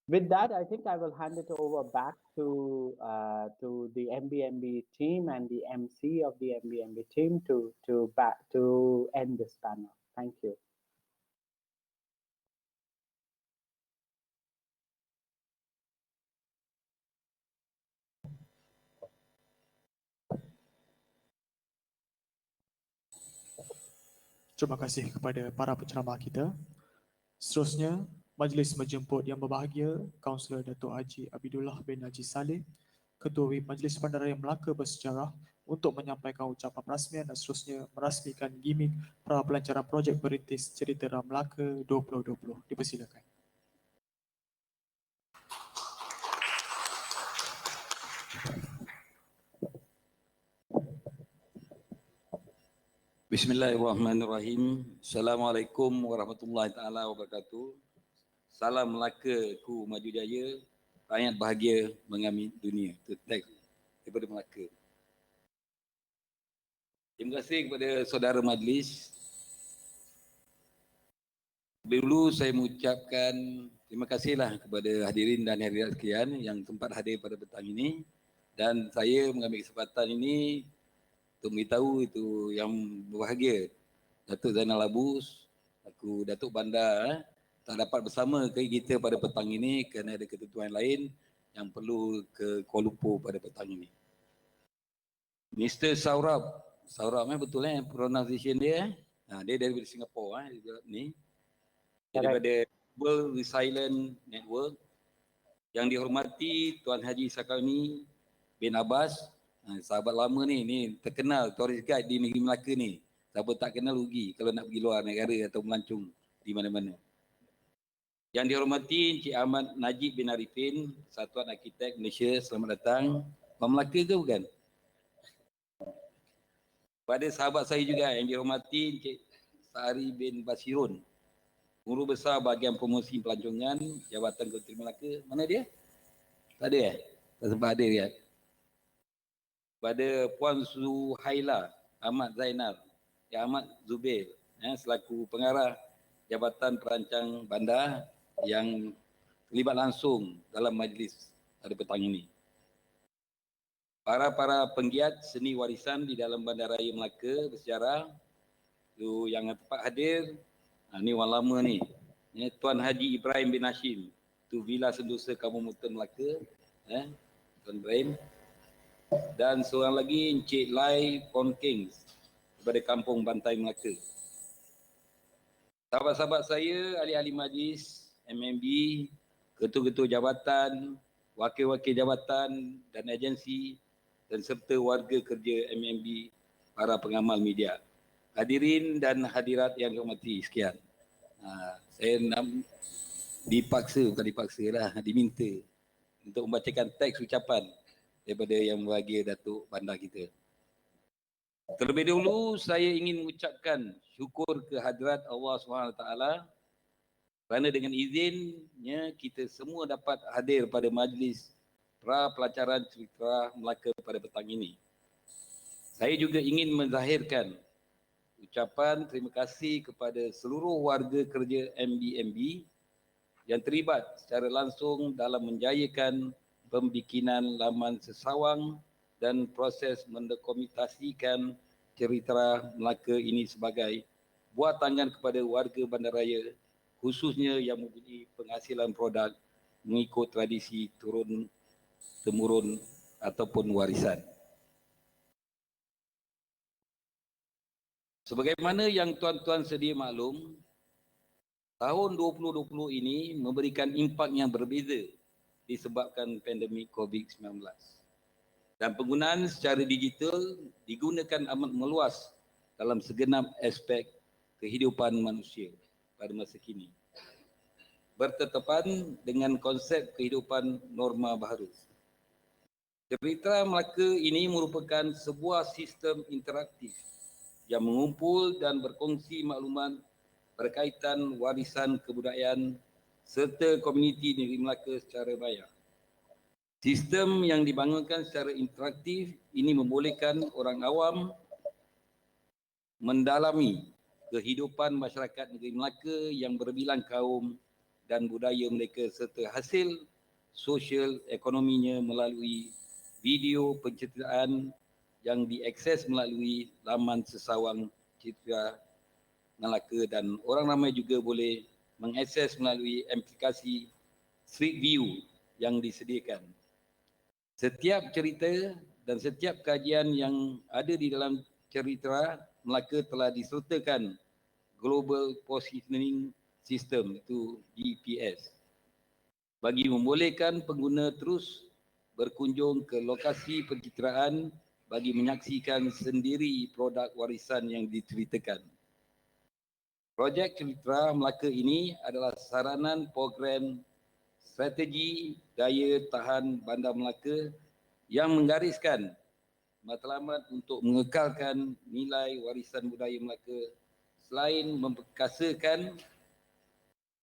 With that, I think I will hand it over back to the MBMB team and the MC of the MBMB team to end this panel. Thank you. Terima kasih kepada para penceramah kita. Seterusnya, majlis menjemput yang berbahagia Kaunselor Datuk Haji Abidullah bin Haji Saleh, Ketua WIB Majlis Bandaraya Melaka Bersejarah, untuk menyampaikan ucapan perasmian dan seterusnya merasmikan gimmick pra pelancaran projek perintis Ceritera Melaka 2020. Dipersilakan. Bismillahirrahmanirrahim. Assalamualaikum warahmatullahi taala wabarakatuh. Salam Melaka ku maju jaya, rakyat bahagia mengambil dunia. Itu teks daripada Melaka. Terima kasih kepada saudara majlis. Dulu saya mengucapkan terima kasihlah kepada hadirin dan hadirat sekalian yang sempat hadir pada petang ini, dan saya mengambil kesempatan ini untuk memberitahu itu yang berbahagia Datuk Zainal Abus, aku Datuk Bandar tak dapat bersama kita pada petang ini kerana ada ketentuan lain yang perlu ke Kuala Lumpur pada petang ini. Mr. Saurab betul pronunciation dia? Dia daripada Singapura ni. Daripada World Resilient Network. Yang dihormati Tuan Haji Sakami bin Abbas, sahabat lama ni terkenal tourist guide di negeri Melaka ni. Siapa tak kenal rugi kalau nak pergi luar negara atau melancong di mana-mana. Yang dihormati Encik Ahmad Najib bin Arifin, Satuan Arkitek Malaysia, selamat datang. Orang Melaka ke bukan? Pada sahabat saya juga yang dihormati Encik Sahari bin Basirun, Guru Besar Bahagian Promosi Pelancongan Jabatan Kementerian Melaka. Mana dia? Tak ada Tak sempat hadir dia. Pada Puan Zuhaila Ahmad Zainal, Ahmad Zubair, selaku pengarah Jabatan Perancang Bandar yang terlibat langsung dalam majlis pada petang ini. Para penggiat seni warisan di dalam Bandaraya Melaka Bersejarah tu yang tepat hadir, ni orang lama ni. Tuan Haji Ibrahim bin Hashim, tu Villa Sentosa Kampung Mutan Melaka, Tuan Ibrahim. Dan seorang lagi Encik Lai Pon Kings daripada Kampung Bantai Melaka. Sahabat-sahabat saya, ahli-ahli majlis, MMB, ketua-ketua jabatan, wakil-wakil jabatan dan agensi, dan serta warga kerja MMB, para pengamal media. Hadirin dan hadirat yang dihormati sekalian. Saya diminta untuk membacakan teks ucapan daripada yang berbahagia Datuk Bandar kita. Terlebih dahulu saya ingin mengucapkan syukur kehadrat Allah SWT kerana dengan izinnya kita semua dapat hadir pada majlis pra pelacaran Ceritera Melaka pada petang ini. Saya juga ingin menzahirkan ucapan terima kasih kepada seluruh warga kerja MBMB yang terlibat secara langsung dalam menjayakan pembikinan laman sesawang dan proses mendokumentasikan Ceritera Melaka ini sebagai buah tangan kepada warga bandaraya, khususnya yang mempunyai penghasilan produk mengikut tradisi turun-temurun ataupun warisan. Sebagaimana yang tuan-tuan sedia maklum, tahun 2020 ini memberikan impak yang berbeza disebabkan pandemik COVID-19. Dan penggunaan secara digital digunakan amat meluas dalam segenap aspek kehidupan manusia pada masa kini. Bertetapan dengan konsep kehidupan norma baru. Ceritera Melaka ini merupakan sebuah sistem interaktif yang mengumpul dan berkongsi maklumat berkaitan warisan kebudayaan serta komuniti negeri Melaka secara raya. Sistem yang dibangunkan secara interaktif ini membolehkan orang awam mendalami kehidupan masyarakat negeri Melaka yang berbilang kaum dan budaya mereka serta hasil sosial ekonominya melalui video penceritaan yang diakses melalui laman sesawang Ceritera Melaka, dan orang ramai juga boleh mengakses melalui aplikasi Street View yang disediakan. Setiap cerita dan setiap kajian yang ada di dalam Ceritera Melaka telah disertakan Global Positioning System, itu GPS, bagi membolehkan pengguna terus berkunjung ke lokasi pencitraan bagi menyaksikan sendiri produk warisan yang diceritakan. Projek Ceritera Melaka ini adalah saranan program strategi daya tahan Bandar Melaka yang menggariskan matlamat untuk mengekalkan nilai warisan budaya Melaka selain memperkasakan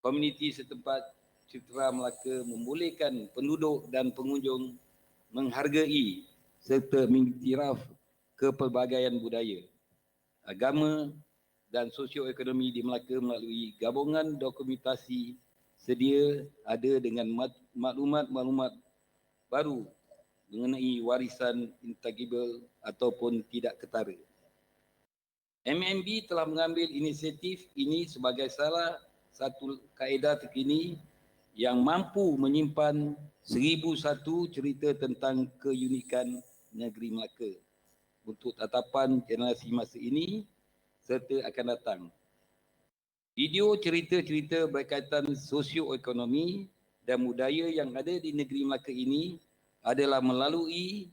komuniti setempat. Ceritera Melaka membolehkan penduduk dan pengunjung menghargai serta mengiktiraf kepelbagaian budaya, agama dan sosioekonomi di Melaka melalui gabungan dokumentasi sedia ada dengan maklumat-maklumat baru mengenai warisan intangible ataupun tidak ketara. MMB telah mengambil inisiatif ini sebagai salah satu kaedah terkini yang mampu menyimpan 1001 cerita tentang keunikan negeri Melaka untuk tatapan generasi masa ini serta akan datang. Video cerita-cerita berkaitan sosioekonomi dan budaya yang ada di negeri Melaka ini adalah melalui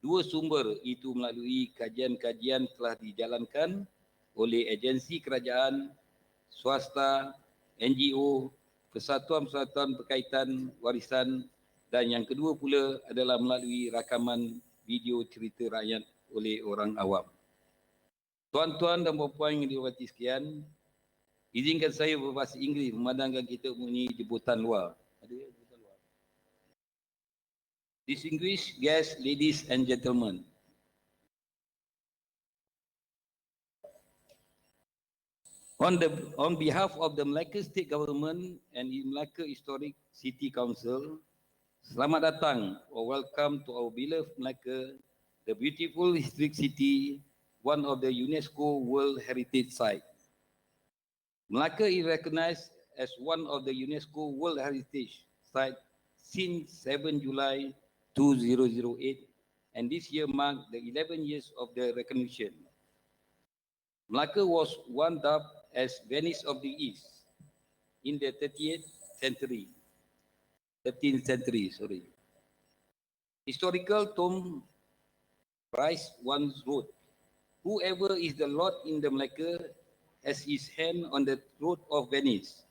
dua sumber, itu melalui kajian-kajian telah dijalankan oleh agensi kerajaan, swasta, NGO, persatuan-persatuan berkaitan warisan, dan yang kedua pula adalah melalui rakaman video cerita rakyat oleh orang awam. Tuan-tuan dan puan-puan yang dihormati sekalian, izinkan saya berbahasa Inggeris memandangkan kita mempunyai jemputan luar. Ada jemputan luar? Distinguished guests, ladies and gentlemen. On behalf of the Melaka State Government and the Melaka Historic City Council, selamat datang or welcome to our beloved Melaka, the beautiful historic city, one of the UNESCO World Heritage Site. Melaka is recognized as one of the UNESCO World Heritage Site since 7 July 2008, and this year marked the 11 years of the recognition. Melaka was one dubbed as Venice of the East in the 13th century. Historical Tom Rice once wrote, "Whoever is the Lord in the Melaka has his hand on the throat of Venice.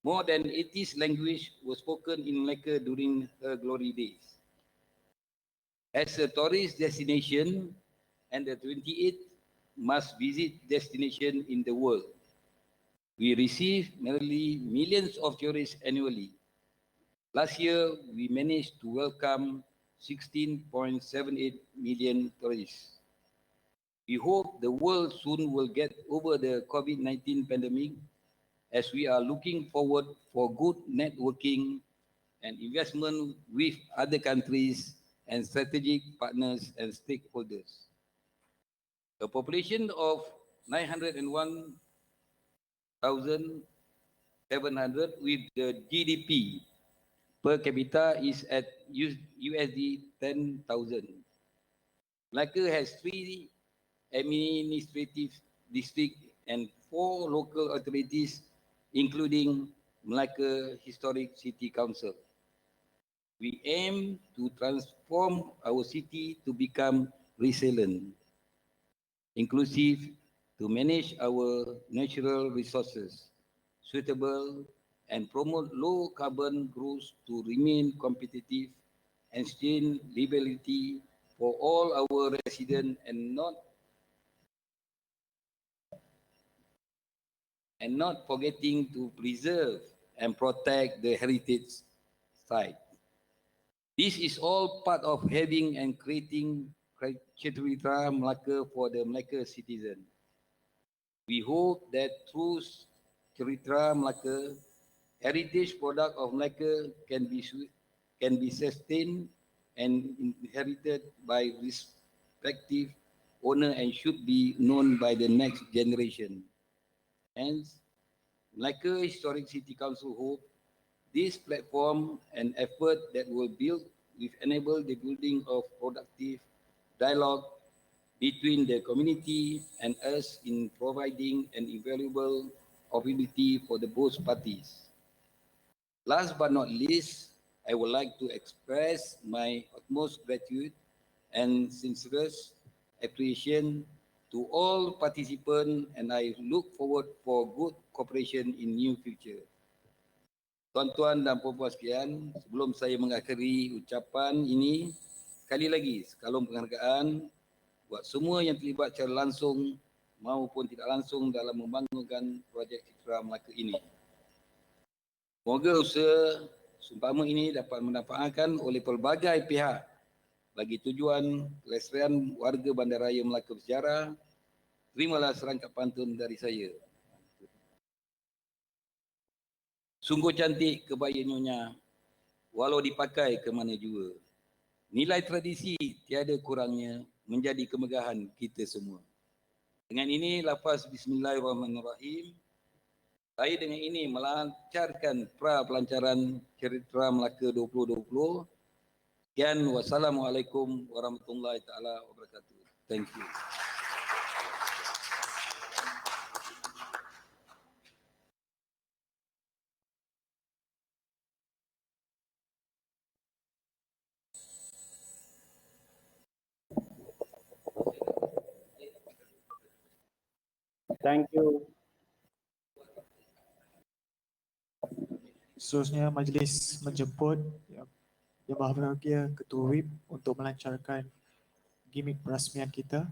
More than 80 languages were spoken in Melaka during her glory days. As a tourist destination and the 28th must-visit destination in the world, we receive nearly millions of tourists annually. Last year, we managed to welcome 16.78 million tourists. We hope the world soon will get over the COVID-19 pandemic, as we are looking forward for good networking and investment with other countries and strategic partners and stakeholders. A population of 901,700 with the GDP per capita is at USD 10,000. Melaka has 3 administrative districts and 4 local authorities, including Melaka Historic City Council. We aim to transform our city to become resilient, inclusive, to manage our natural resources, suitable, and promote low carbon growth to remain competitive and sustain livability for all our residents, and not forgetting to preserve and protect the heritage site. This is all part of having and creating Ceritera Melaka for the Melaka citizen. We hope that through Ceritera Melaka, heritage product of Melaka can be sustained and inherited by respective owner and should be known by the next generation. Hence, Melaka Historic City Council hope this platform and effort that will enable the building of productive dialogue between the community and us in providing an invaluable opportunity for the both parties. Last but not least, I would like to express my utmost gratitude and sincerest appreciation to all participants, and I look forward for good cooperation in near future. Tuan-tuan dan puan-puan sekalian, sebelum saya mengakhiri ucapan ini, sekali lagi sekalung penghargaan buat semua yang terlibat secara langsung maupun tidak langsung dalam membangunkan projek Ceritera Melaka ini. Semoga usaha seumpama ini dapat dimanfaatkan oleh pelbagai pihak bagi tujuan kelestarian warga Bandaraya Melaka Bersejarah. Terimalah serangkap pantun dari saya. Sungguh cantik kebaya nyonya, walau dipakai ke mana jua. Nilai tradisi tiada kurangnya menjadi kemegahan kita semua. Dengan ini, lafaz Bismillahirrahmanirrahim, saya dengan ini melancarkan pelancaran Ceritera Melaka 2020. Sekian, wassalamualaikum warahmatullahi taala wabarakatuh. Thank you. Thank you. Seterusnya majlis menjemput Yang Berbahagia Ketua WIP untuk melancarkan gimik perasmian kita.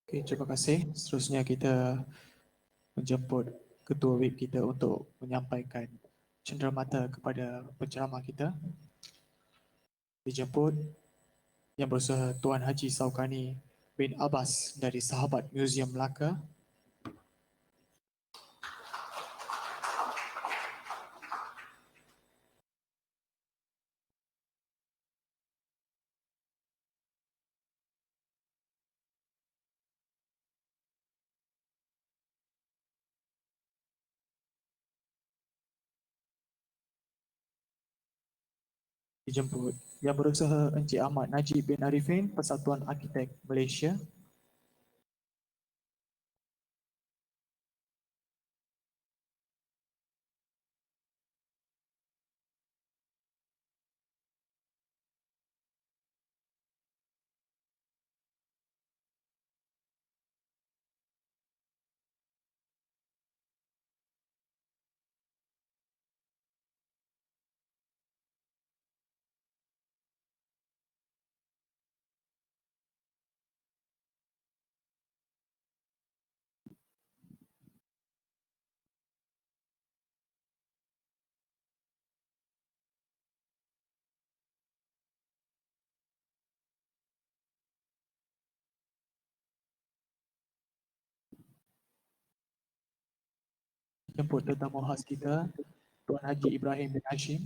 Okay, terima kasih. Seterusnya kita menjemput Ketua WIP kita untuk menyampaikan cenderamata kepada penceramah kita. Dijemput Yang Berusaha Tuan Haji Saukani bin Abbas dari Sahabat Museum Melaka. Dijemput Yang Berusaha Encik Ahmad Najib bin Arifin, Persatuan Arkitek Malaysia. jemput tetamu khas kita, Tuan Haji Ibrahim bin Hashim.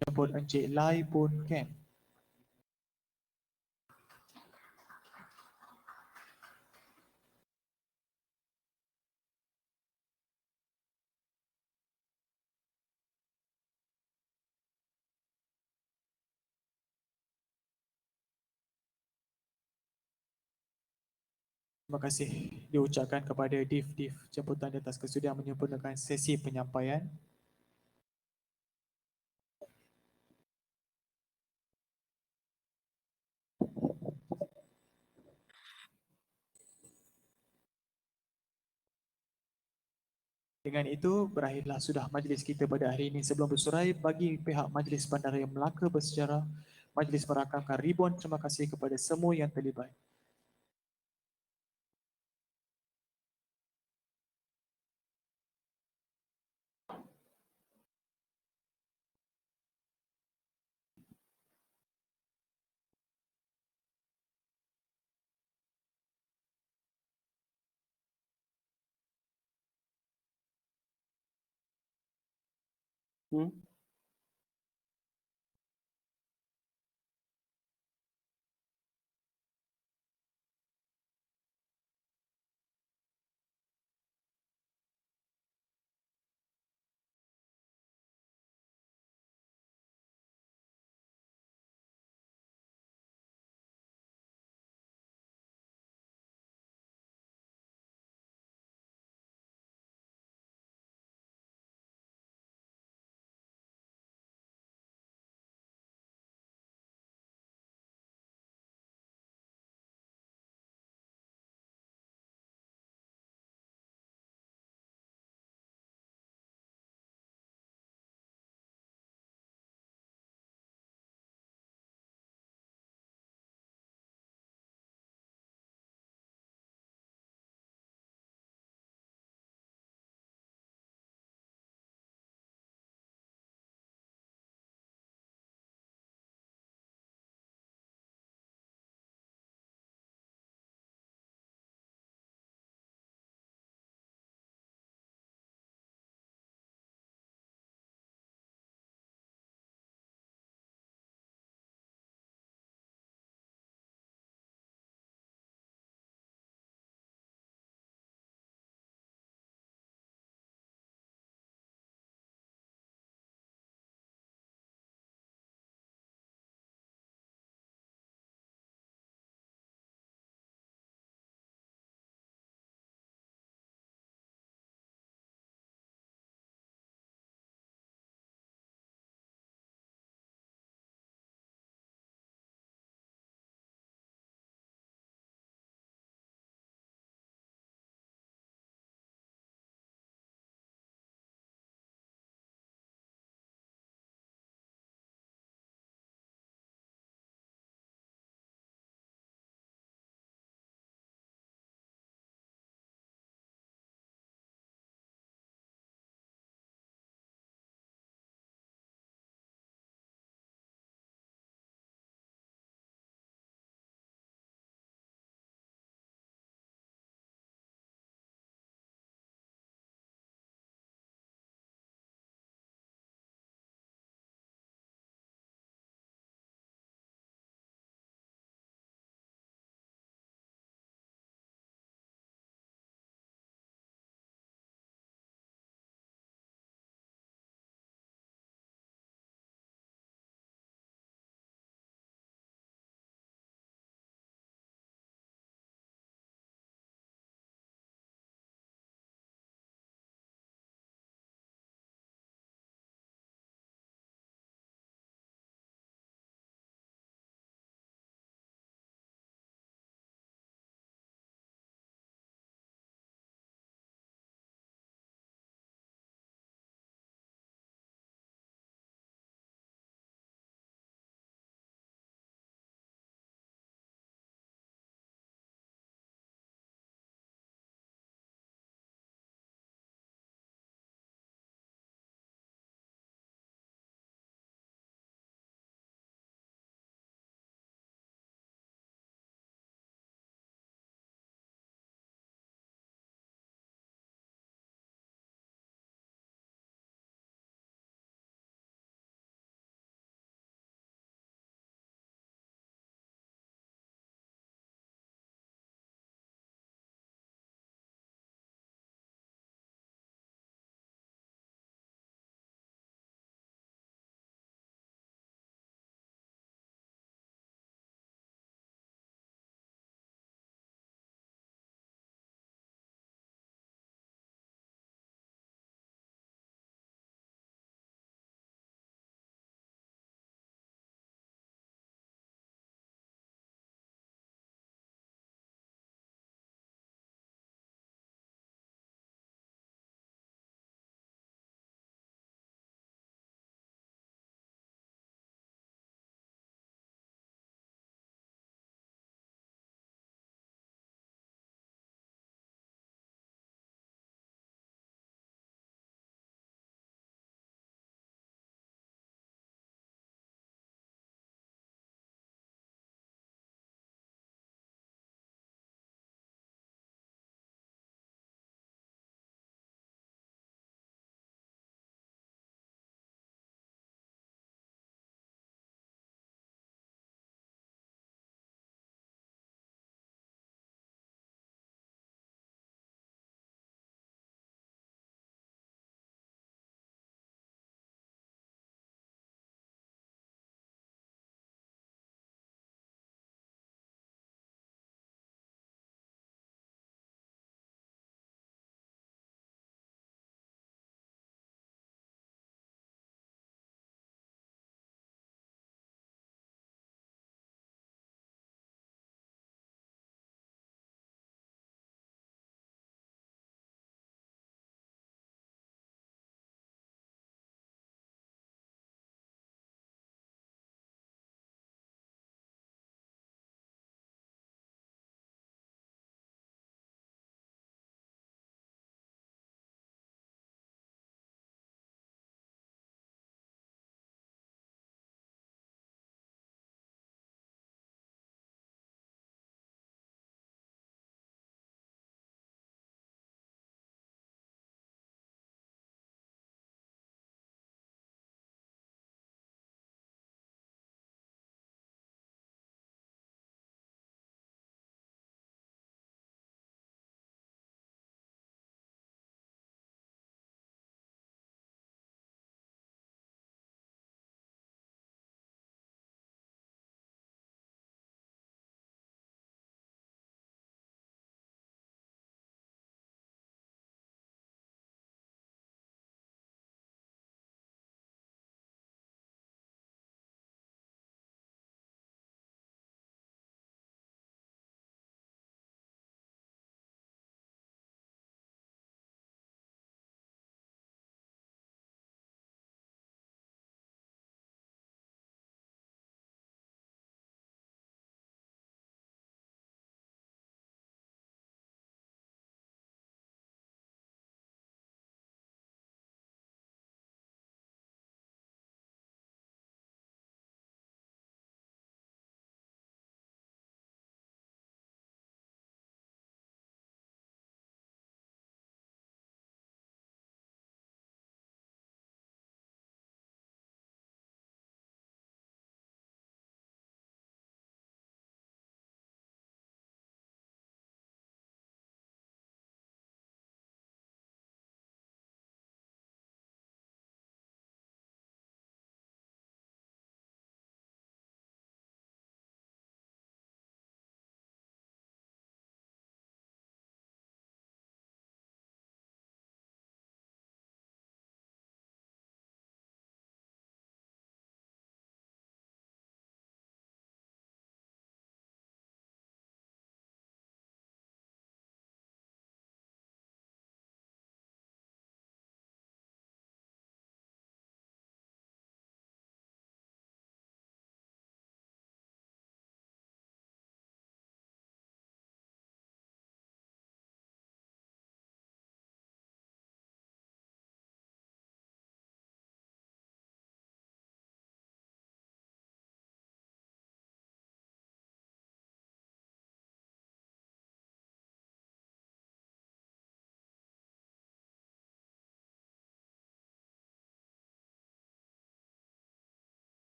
Jemput Encik Lai Pun Kem. Terima kasih diucapkan kepada Div jemputan di atas kesudian menyempurnakan sesi penyampaian. Dengan itu, berakhirlah sudah majlis kita pada hari ini. Sebelum bersurai, bagi pihak Majlis Bandaraya Melaka Bersejarah, majlis merakamkan ribuan terima kasih kepada semua yang terlibat.